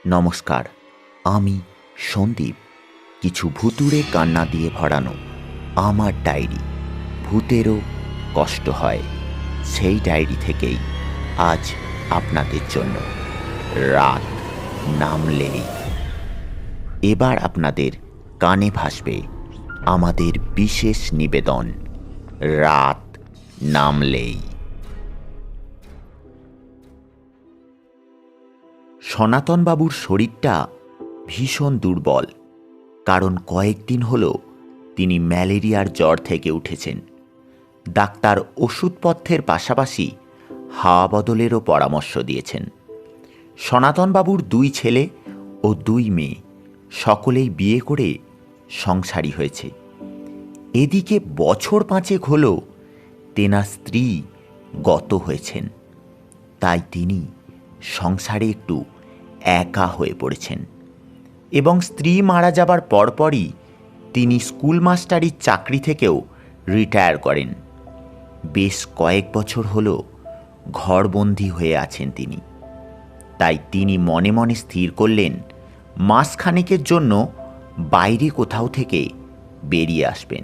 নমস্কার, আমি সন্দীপ। কিছু ভুতুড়ে কান্না দিয়ে ভরানো আমার ডায়েরি। ভূতেরও কষ্ট হয়, সেই ডায়েরি থেকেই আজ আপনাদের জন্য রাত নামলেই। এবার আপনাদের কানে ভাসবে আমাদের বিশেষ নিবেদন, রাত নামলেই। সনাতনবাবুর শরীরটা ভীষণ দুর্বল, কারণ কয়েকদিন হলো তিনি ম্যালেরিয়ার জ্বর থেকে উঠেছেন। ডাক্তার ওষুধপথ্যের পাশাপাশি হাওয়া বদলেরও পরামর্শ দিয়েছেন। সনাতনবাবুর 2 ছেলে ও 2 মেয়ে, সকলেই বিয়ে করে সংসারী হয়েছে। এদিকে বছর 5 হলো তেনার স্ত্রী গত হয়েছেন, তাই তিনি সংসারে একটু একা হয়ে পড়েছেন। এবং স্ত্রী মারা যাবার পরপরই তিনি স্কুল মাস্টারির চাকরি থেকেও রিটায়ার করেন। বেশ কয়েক বছর হলো ঘরবন্দি হয়ে আছেন তিনি। তাই তিনি মনে মনে স্থির করলেন মাসখানেকের জন্য বাইরে কোথাও থেকে বেরিয়ে আসবেন।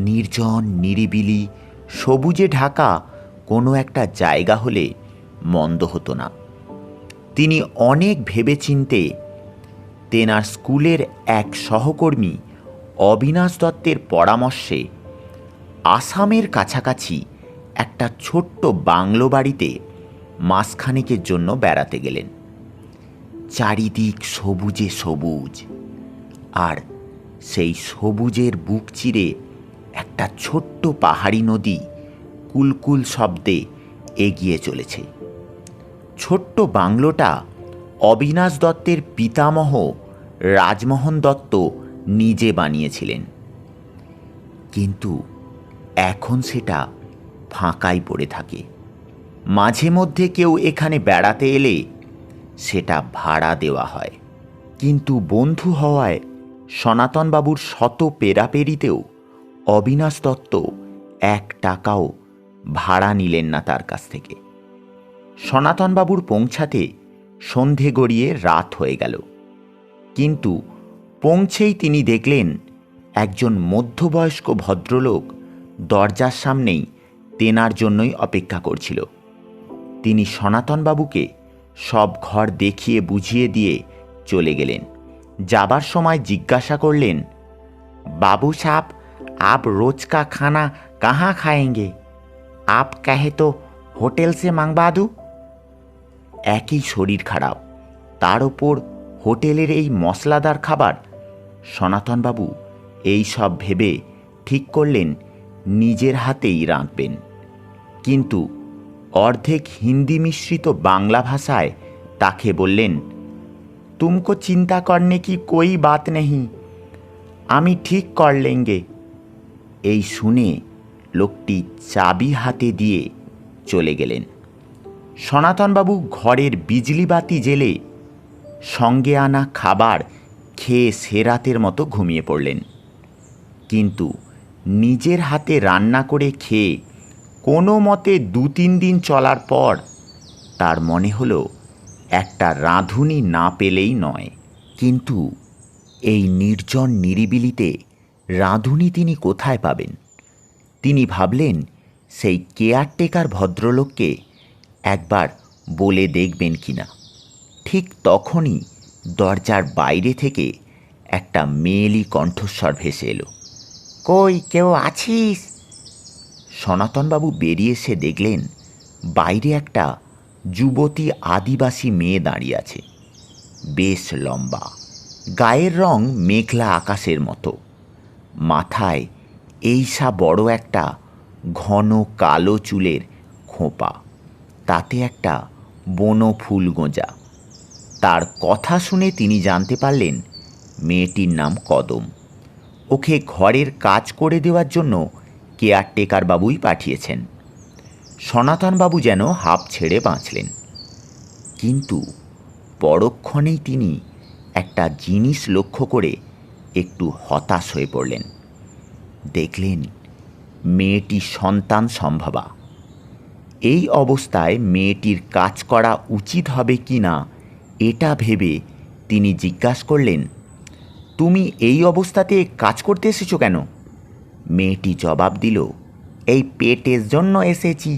নির্জন নিরিবিলি সবুজে ঢাকা কোনো একটা জায়গা হলে মন্দ হতো না। তিনি অনেক ভেবেচিন্তে তেনার স্কুলের এক সহকর্মী অবিনাশ দত্তের পরামর্শে আসামের কাছাকাছি একটা ছোট্ট বাংলো বাড়িতে মাসখানেকের জন্য বেড়াতে গেলেন। চারিদিক সবুজে সবুজ, আর সেই সবুজের বুক চিরে একটা ছোট্ট পাহাড়ি নদী কুলকুল শব্দে এগিয়ে চলেছে। ছোট্ট বাংলোটা অবিনাশ দত্তের পিতামহ রাজমোহন দত্ত নিজে বানিয়েছিলেন, কিন্তু এখন সেটা ফাঁকাই পড়ে থাকে। মাঝে মধ্যে কেউ এখানে বেড়াতে এলে সেটা ভাড়া দেওয়া হয়, কিন্তু বন্ধু হওয়ায় সনাতনবাবুর শত পেরাপেরিতেও অবিনাশ দত্ত 1 টাকাও ভাড়া নিলেন না তার কাছ থেকে। সনাতনবাবুর পৌঁছাতে সন্ধে গড়িয়ে রাত হয়ে গেল, কিন্তু পৌঁছেই তিনি দেখলেন একজন মধ্যবয়স্ক ভদ্রলোক দরজার সামনেই তেনার জন্যই অপেক্ষা করছিল। তিনি সনাতনবাবুকে সব ঘর দেখিয়ে বুঝিয়ে দিয়ে চলে গেলেন। যাবার সময় জিজ্ঞাসা করলেন, বাবু সাহব, आप रोज का खाना कहाँ खाएंगे? आप कहे तो হোটেল সে মাংবা দু। একই শরীর খারাপ, তার ওপর হোটেলের এই মশলাদার খাবার। সনাতনবাবু এই সব ভেবে ঠিক করলেন নিজের হাতেই রাঁধবেন, কিন্তু অর্ধেক হিন্দি মিশ্রিত বাংলা ভাষায় তাকে বললেন, তুমকো চিন্তা করনে কি কোই বাত নেই, আমি ঠিক কর লেঙ্গে। এই শুনে লোকটি চাবি হাতে দিয়ে চলে গেলেন। সনাতনবাবু ঘরের বিজলি বাতি জেলে সঙ্গে আনা খাবার খেয়ে সেরাতের মতো ঘুমিয়ে পড়লেন। কিন্তু নিজের হাতে রান্না করে খেয়ে কোনো মতে 2-3 দিন চলার পর তার মনে হলো একটা রাঁধুনি না পেলেই নয়। কিন্তু এই নির্জন নিরিবিলিতে রাঁধুনি তিনি কোথায় পাবেন? তিনি ভাবলেন সেই কেয়ারটেকার ভদ্রলোককে একবার বলে দেখবেন কিনা। ঠিক তখনই দরজার বাইরে থেকে একটা মেয়েলি কণ্ঠস্বর ভেসে এলো, কই কেউ আছিস? সনাতনবাবু বেরিয়ে এসে দেখলেন বাইরে একটা যুবতী আদিবাসী মেয়ে দাঁড়িয়ে আছে। বেশ লম্বা, গায়ের রং মেঘলা আকাশের মতো, মাথায় এইসা বড় একটা ঘন কালো চুলের খোঁপা, তাতে একটা বনো ফুল গোঁজা। তার কথা শুনে তিনি জানতে পারলেন মেয়েটির নাম কদম। ওকে ঘরের কাজ করে দেওয়ার জন্য কেয়ারটেকার বাবুই পাঠিয়েছেন। সনাতনবাবু যেন হাঁপ ছেড়ে বাঁচলেন, কিন্তু পরক্ষণেই তিনি একটা জিনিস লক্ষ্য করে একটু হতাশ হয়ে পড়লেন। দেখলেন মেয়েটি সন্তান সম্ভবা। এই অবস্থায় মেয়েটির কাজ করা উচিত হবে কি না এটা ভেবে তিনি জিজ্ঞাসা করলেন, তুমি এই অবস্থাতে কাজ করতে এসেছো কেন? মেয়েটি জবাব দিল, এই পেটের জন্য এসেছি।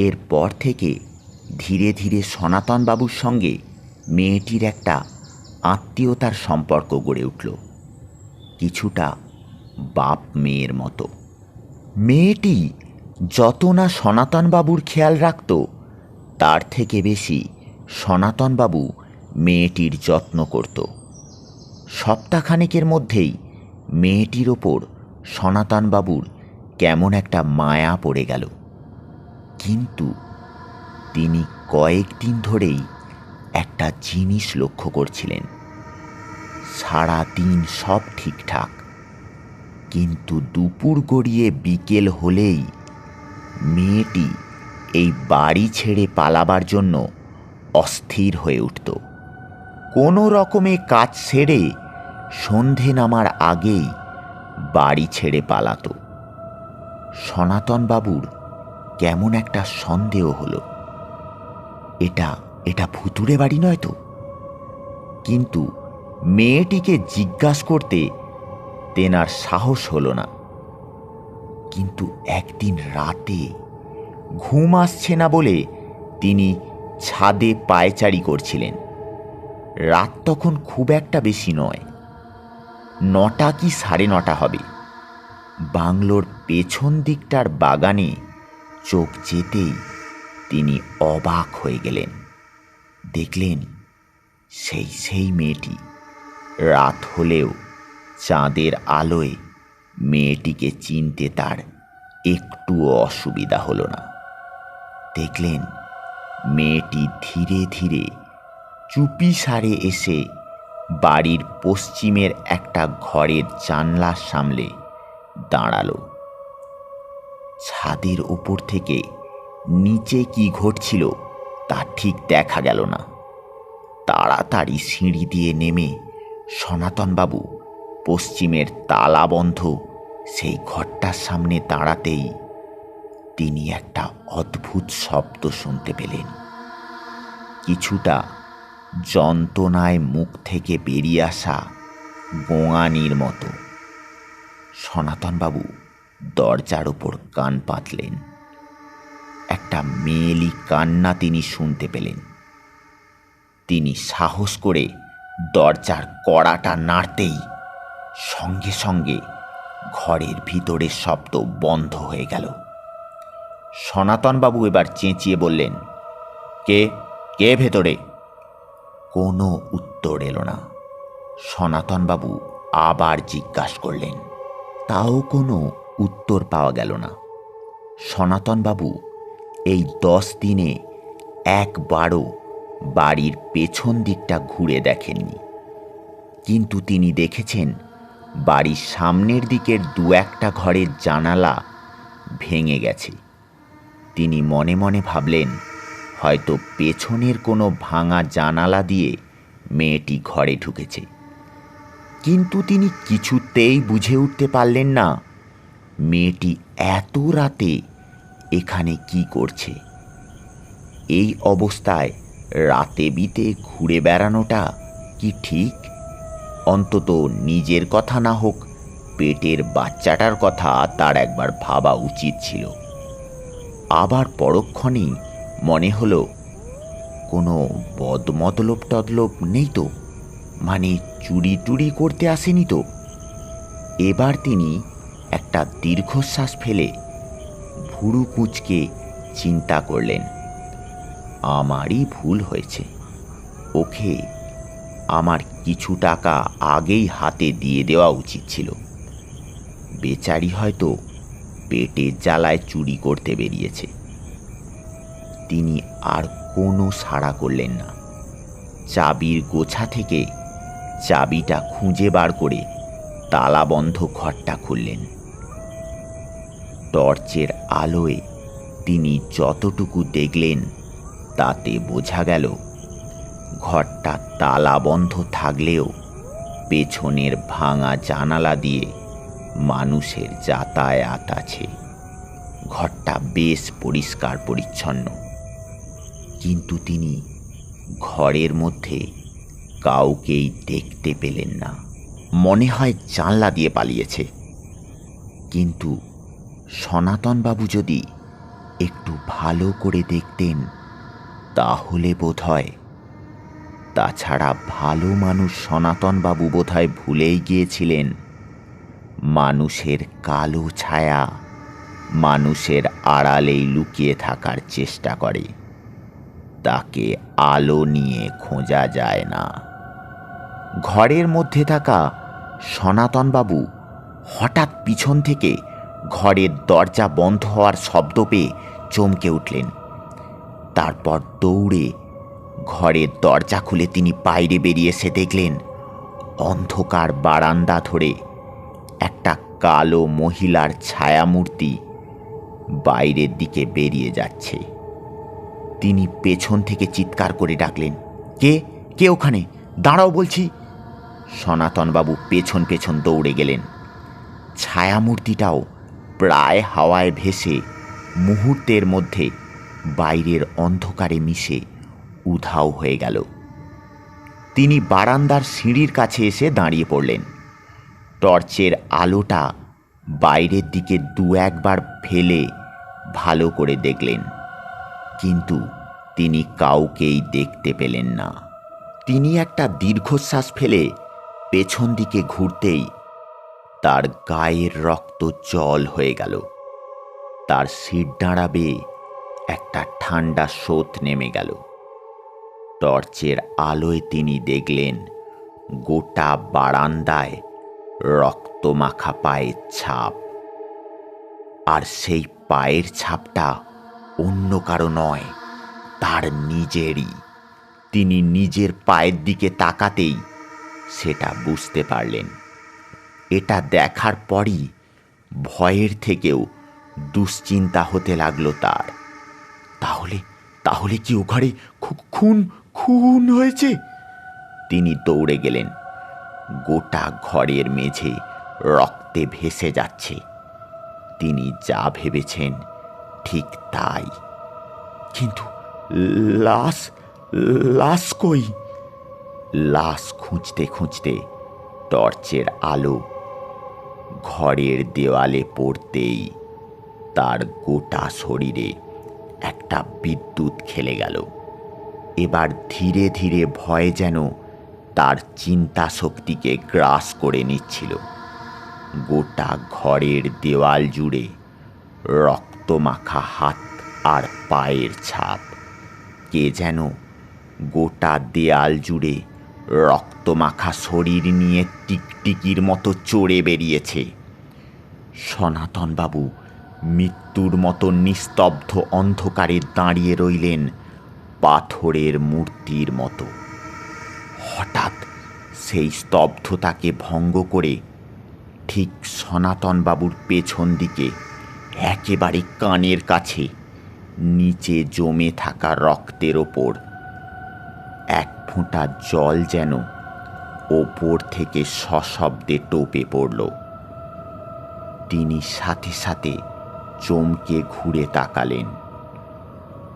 এরপর থেকে ধীরে ধীরে সনাতনবাবুর সঙ্গে মেয়েটির একটা আত্মীয়তার সম্পর্ক গড়ে উঠল, কিছুটা বাপ মেয়ের মতো। মেয়েটি যত না সনাতনবাবুর খেয়াল রাখত, তার থেকে বেশি সনাতনবাবু মেয়েটির যত্ন করত। সপ্তাহখানেকের মধ্যেই মেয়েটির ওপর সনাতনবাবুর কেমন একটা মায়া পড়ে গেল। কিন্তু তিনি কয়েকদিন ধরেই একটা জিনিস লক্ষ্য করছিলেন। সারাদিন সব ঠিকঠাক, কিন্তু দুপুর গড়িয়ে বিকেল হলেই মেয়েটি এই বাড়ি ছেড়ে পালাবার জন্য অস্থির হয়ে উঠত। কোনো রকমে কাজ সেরে সন্ধে নামার আগেই বাড়ি ছেড়ে পালাত। সনাতনবাবুর কেমন একটা সন্দেহ হলো, এটা ভুতুড়ে বাড়ি নয় তো? কিন্তু মেয়েটিকে জিজ্ঞাসা করতে তেনার সাহস হলো না। কিন্তু একদিন রাতে ঘুম আসছে না বলে তিনি ছাদে পায়চারি করছিলেন। রাত তখন খুব একটা বেশি নয়, 9টা কি 9:30 হবে। বাংলোর পেছন দিকটার বাগানে চোখ যেতেই তিনি অবাক হয়ে গেলেন। দেখলেন সেই মেয়েটি। রাত হলেও চাঁদের আলোয় মেয়েটিকে চিনতে তার একটুও অসুবিধা হলো না। দেখলেন মেয়েটি ধীরে ধীরে চুপিসারে এসে বাড়ির পশ্চিমের একটা ঘরের জানলার সামনে দাঁড়ালো। ছাদের ওপর থেকে নিচে কি ঘটছিল তা ঠিক দেখা গেল না। তাড়াতাড়ি সিঁড়ি দিয়ে নেমে সনাতনবাবু পশ্চিমের তালাবন্ধ সেই ঘরটার সামনে দাঁড়াতেই তিনি একটা অদ্ভুত শব্দ শুনতে পেলেন। কিছুটা যন্ত্রণায় মুখ থেকে বেরিয়ে আসা গোঙানির মতো। সনাতনবাবু দরজার ওপর কান পাতলেন। একটা মেয়েলি কান্না তিনি শুনতে পেলেন। তিনি সাহস করে দরজার কড়াটা নাড়তেই সঙ্গে সঙ্গে ঘরের ভিতরের শব্দ বন্ধ হয়ে গেল। সনাতনবাবু এবার চেঁচিয়ে বললেন, কে কে ভেতরে? কোনো উত্তর এলো না। সনাতনবাবু আবার জিজ্ঞাসা করলেন, তাও কোনো উত্তর পাওয়া গেল না। সনাতনবাবু এই 10 দিনে একবারও বাড়ির পেছন দিকটা ঘুরে দেখেননি, কিন্তু তিনি দেখেছেন বাড়ির সামনের দিকের 2-1টা ঘরের জানালা ভেঙে গেছে। তিনি মনে মনে ভাবলেন, হয়তো পেছনের কোনো ভাঙা জানালা দিয়ে মেয়েটি ঘরে ঢুকেছে। কিন্তু তিনি কিছুতেই বুঝে উঠতে পারলেন না মেয়েটি এত রাতে এখানে কি করছে। এই অবস্থায় রাতে বিতে ঘুরে বেড়ানোটা কি ঠিক? অন্তত নিজের কথা না হোক, পেটের বাচ্চাটার কথা তার একবার ভাবা উচিত ছিল। আবার পরক্ষণেই মনে হলো, কোনো বদমতলব টদলব নেই তো? মানে চুরি টুরি করতে আসেনি তো? এবার তিনি একটা দীর্ঘশ্বাস ফেলে ভুরু কুঁচকে চিন্তা করলেন, আমারই ভুল হয়েছে। ওকে আমার কিছু টাকা আগেই হাতে দিয়ে দেওয়া উচিত ছিল। বেচারি হয়তো পেটের জ্বালায় চুরি করতে বেরিয়েছে। তিনি আর কোনো সাড়া করলেন না। চাবির গোছা থেকে চাবিটা খুঁজে বার করে তালাবন্ধ ঘরটা খুললেন। টর্চের আলোয় তিনি যতটুকু দেখলেন তাতে বোঝা গেল ঘরটা তালাবন্ধ থাকলেও পেছনের ভাঙা জানালা দিয়ে মানুষের যাতায়াত আছে। ঘরটা বেশ পরিষ্কার পরিচ্ছন্ন, কিন্তু তিনি ঘরের মধ্যে কাউকেই দেখতে পেলেন না। মনে হয় জানলা দিয়ে পালিয়েছে। কিন্তু সনাতনবাবু যদি একটু ভালো করে দেখতেন তাহলে বোধহয়, তাছাড়া ভালো মানুষ সনাতনবাবু বোধহয় ভুলেই গিয়েছিলেন, মানুষের কালো ছায়া মানুষের আড়ালেই লুকিয়ে থাকার চেষ্টা করে, তাকে আলো নিয়ে খোঁজা যায় না। ঘরের মধ্যে থাকা সনাতনবাবু হঠাৎ পিছন থেকে ঘরের দরজা বন্ধ হওয়ার শব্দ পেয়ে চমকে উঠলেন। তারপর দৌড়ে ঘরের দরজা খুলে তিনি বাইরে বেরিয়ে এসে দেখলেন অন্ধকার বারান্দা ধরে একটা কালো মহিলার ছায়ামূর্তি বাইরের দিকে বেরিয়ে যাচ্ছে। তিনি পেছন থেকে চিৎকার করে ডাকলেন, কে কে ওখানে? দাঁড়াও বলছি। সনাতনবাবু পেছন পেছন দৌড়ে গেলেন। ছায়ামূর্তিটাও প্রায় হাওয়ায় ভেসে মুহূর্তের মধ্যে বাইরের অন্ধকারে মিশে উধাও হয়ে গেল। তিনি বারান্দার সিঁড়ির কাছে এসে দাঁড়িয়ে পড়লেন। টর্চের আলোটা বাইরের দিকে দু একবার ফেলে ভালো করে দেখলেন, কিন্তু তিনি কাউকেই দেখতে পেলেন না। তিনি একটা দীর্ঘশ্বাস ফেলে পেছন দিকে ঘুরতেই তার গায়ের রক্ত জল হয়ে গেল। তার শিরদাঁড়া বেয়ে একটা ঠান্ডা স্রোত নেমে গেল। টর্চের আলোয় তিনি দেখলেন গোটা বারান্দায় রক্তমাখা পায়ের ছাপ। আর সেই পায়ের ছাপটা অন্য কারো নয়, তার নিজেরই। তিনি নিজের পায়ের দিকে তাকাতেই সেটা বুঝতে পারলেন। এটা দেখার পরই ভয়ের থেকেও দুশ্চিন্তা হতে লাগলো তার। তাহলে তাহলে কি ও ঘরে খুন খুন হয়েছে? তিনি দৌড়ে গেলেন। গোটা ঘরের মেঝে রক্তে ভেসে যাচ্ছে। তিনি যা ভেবেছেন ঠিক তাই। কিন্তু লাশ লাশ কই? লাশ খুঁজতে খুঁজতে টর্চের আলো ঘরের দেওয়ালে পড়তেই তার গোটা শরীরে একটা বিদ্যুৎ খেলে গেল। এবার ধীরে ধীরে ভয় যেন তার চিন্তা শক্তিকে গ্রাস করে নিচ্ছিল। গোটা ঘরের দেওয়াল জুড়ে রক্তমাখা হাত আর পায়ের ছাপ। কে যেন গোটা দেয়াল জুড়ে রক্তমাখা শরীর নিয়ে টিকটিকির মতো চড়ে বেরিয়েছে। সনাতনবাবু মৃত্যুর মতো নিস্তব্ধ অন্ধকারে দাঁড়িয়ে রইলেন পাথরের মূর্তির মতো। হঠাৎ সেই স্তব্ধতাকে ভঙ্গ করে ঠিক সনাতনবাবুর পেছন দিকে একেবারে কানের কাছে নিচে জমে থাকা রক্তের ওপর এক ফোঁটা জল যেন ওপর থেকে সশব্দে টোপে পড়ল। তিনি সাথে সাথে চমকে ঘুরে তাকালেন।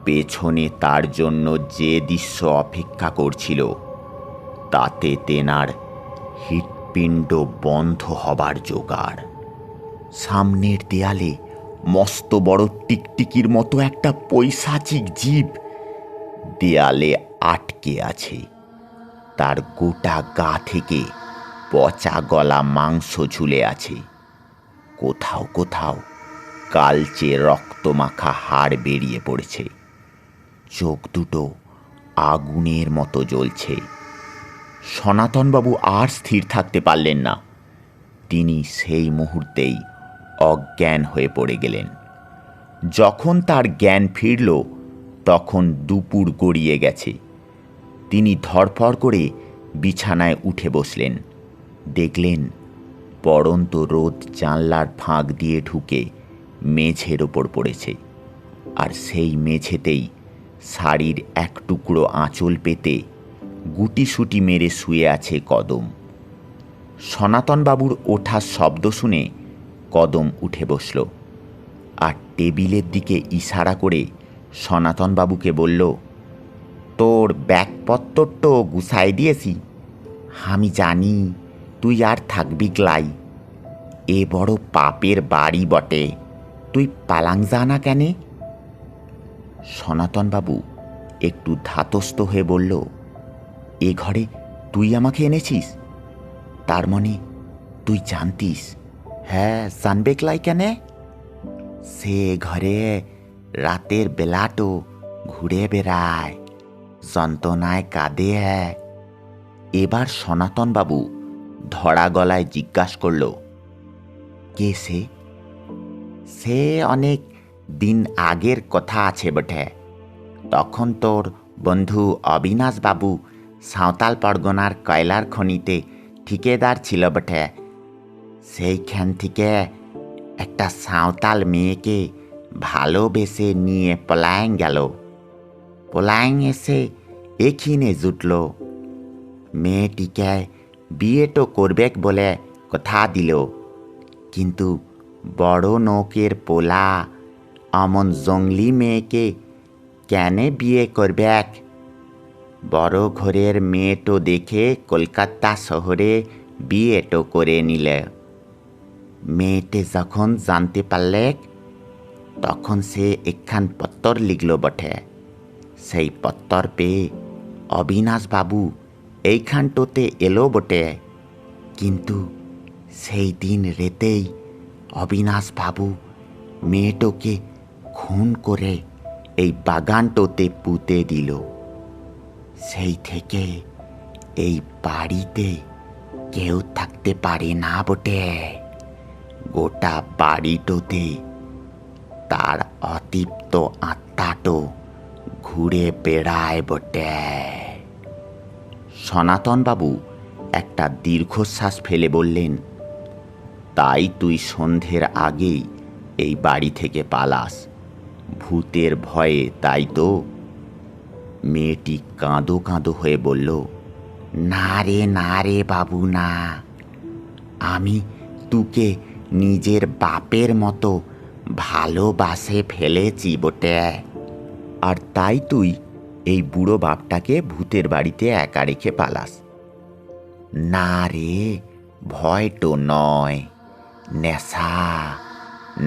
পেছনে তার জন্য যে দৃশ্য অপেক্ষা করছিল তাতে তেনার হৃৎপিণ্ড বন্ধ হবার জোগাড়। সামনের দেয়ালে মস্ত বড় টিকটিকির মতো একটা পৈশাচিক জীব দেয়ালে আটকে আছে। তার গোটা গা থেকে পচা গলা মাংস ঝুলে আছে। কোথাও কোথাও কালচে রক্তমাখা হাড় বেরিয়ে পড়েছে। চোখ দুটো আগুনের মতো জ্বলছে। সনাতনবাবু আর স্থির থাকতে পারলেন না। তিনি সেই মুহূর্তেই অজ্ঞান হয়ে পড়ে গেলেন। যখন তার জ্ঞান ফিরল তখন দুপুর গড়িয়ে গেছে। তিনি ধড়ফড় করে বিছানায় উঠে বসলেন। দেখলেন পড়ন্ত রোদ জানলার ফাঁক দিয়ে ঢুকে মেঝের ওপর পড়েছে, আর সেই মেঝেতেই শাড়ির এক টুকরো আঁচল পেতে গুটিসুটি মেরে শুয়ে আছে কদম। সনাতনবাবুর ওঠার শব্দ শুনে কদম উঠে বসল আর টেবিলের দিকে ইশারা করে সনাতনবাবুকে বলল, তোর ব্যাগপত্র তো গুছাই দিয়েছি। আমি জানি তুই আর থাকবি গ্লাই। এ বড় পাপের বাড়ি বটে, তুই পালাং যা না কেনে? সনাতনবাবু একটু ধাতস্থ হয়ে বলল, এ ঘরে তুই আমাকে এনেছিস? তার মানে তুই জানতিস? হ্যাঁ, জানবে ক্লাই কেনে? সে ঘরে রাতের বেলাটো ঘুরে বেড়ায়, যন্ত্রণায় কাঁদে। এবার সনাতনবাবু ধরা গলায় জিজ্ঞাসা করল, কে সে? সে অনেক দিন আগের কথা আছে বটে। তখন তোর বন্ধু অবিনাশবাবু সাঁওতাল পরগনার কয়লার খনিতে ঠিকাদার ছিল বটে। সেইখান থেকে একটা সাঁওতাল মেয়েকে ভালোবেসে নিয়ে পলায়ন গেল। পলায়ন এসে এখিনে জুটল। মেয়েটিকে বিয়ে তো করবেক বলে কথা দিল, কিন্তু বড় নৌকের পোলা অমন জঙ্গলি মেয়েকে কেন বিয়ে করবেক? বড় ঘরের মেয়েটো দেখে কলকাতা শহরে বিয়েটো করে নিলে। মেয়েটে যখন জানতে পারলে তখন সে একখান পত্তর লিখল বটে। সেই পত্তর পেয়ে অবিনাশবাবু এইখানটোতে এলো বটে, কিন্তু সেই দিন রাতেই অবিনাশবাবু মেয়েটোকে খুন করে এই বাগানটোতে পুঁতে দিল। সেই থেকে এই বাড়িতে কেউ থাকতে পারে না বটে। গোটা বাড়িটোতে তার অতৃপ্ত আত্মাটো ঘুরে বেড়ায় বটে। সনাতনবাবু একটা দীর্ঘশ্বাস ফেলে বললেন, তাই তুই সন্ধ্যের আগেই এই বাড়ি থেকে পালাস, ভূতের ভয়ে, তাই তো? মেয়েটি কাঁদো কাঁদো হয়ে বলল, না রে বাবু, না। আমি তুকে নিজের বাপের মতো ভালোবাসে ফেলেছি বটে। আর তাই তুই এই বুড়ো বাপটাকে ভূতের বাড়িতে একা রেখে পালাস? না রে, ভয় তো নয়,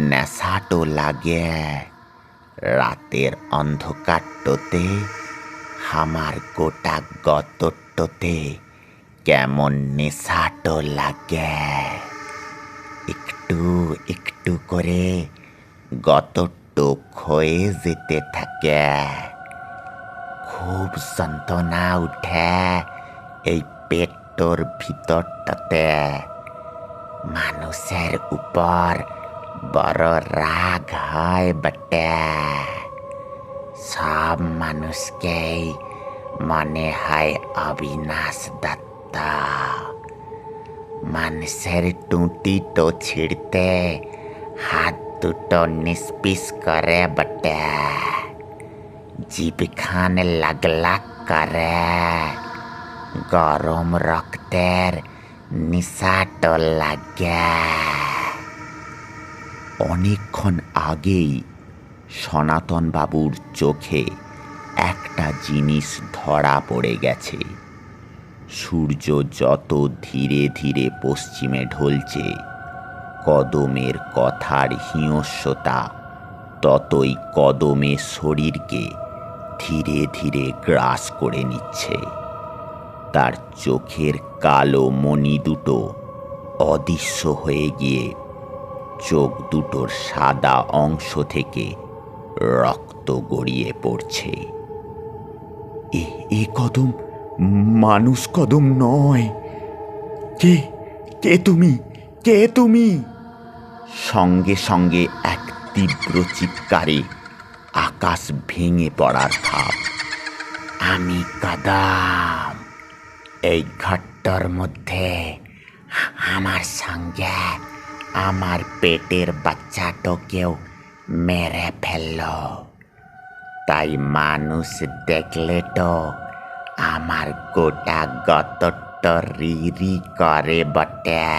নেশাটো লাগে। রাতের অন্ধকারটোতে আমার গোটা গতটোতে কেমন নেশাটো লাগে। একটু একটু করে গতটো ক্ষয়ে যেতে থাকে। খুব যন্ত্রণা উঠে এই পেটটোর ভিতরটাতে। মানুষের উপর বড় রাগ হয় বটে। সব মানুষকেই মনে হয় অবিনাশ দত্ত। মানুষের টুঁটিটো ছিঁড়তে হাত দুটো নিষ্পিস করে বটে। জিভখান লাগলাগ করে। গরম রক্তের নিশাটো লাগে। অনেকক্ষণ আগেই সনাতনবাবুর চোখে একটা জিনিস ধরা পড়ে গেছে। সূর্য যত ধীরে ধীরে পশ্চিমে ঢলছে, কদমের কথার হিংস্রতা ততই কদমের শরীরকে ধীরে ধীরে গ্রাস করে নিচ্ছে। তার চোখের কালো মণি দুটো অদৃশ্য হয়ে গিয়ে চোখ দুটোর সাদা অংশ থেকে রক্ত গড়িয়ে পড়ছে। এ কদম মানুষ কদম নয়। কে কে তুমি? কে তুমি? সঙ্গে সঙ্গে এক তীব্র চিৎকারে আকাশ ভেঙে পড়ার ভাব। আমি কদম। এই ঘরটার মধ্যে আমার সঙ্গে আমার পেটের বাচ্চাটাকেও মেরে ফেলল। তাই মানুষ দেখলে তো আমার গোটা গতটা রি করে বটে।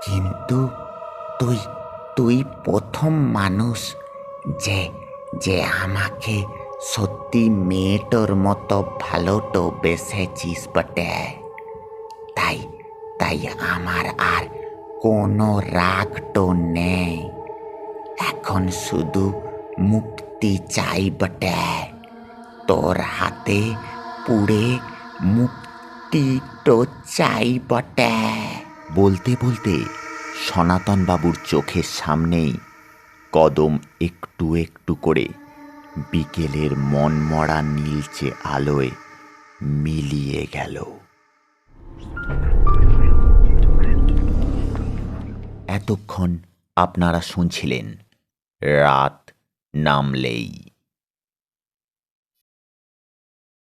কিন্তু তুই প্রথম মানুষ যে আমাকে সত্যি মেয়েটোর মতো ভালোটো বেসেছিস বটে। তাই তাই আমার আর কোনো রাগটো নেই। এখন শুধু মুক্তি চাই বটে। তোর হাতে পুড়ে মুক্তিটো চাই বটে। বলতে বলতে সনাতন বাবুর চোখের সামনেই কদম একটু একটু করে বিকেলের মনমরা নীলচে আলোয় মিলিয়ে গেল। এতক্ষণ আপনারা শুনছিলেন রাত নামলেই।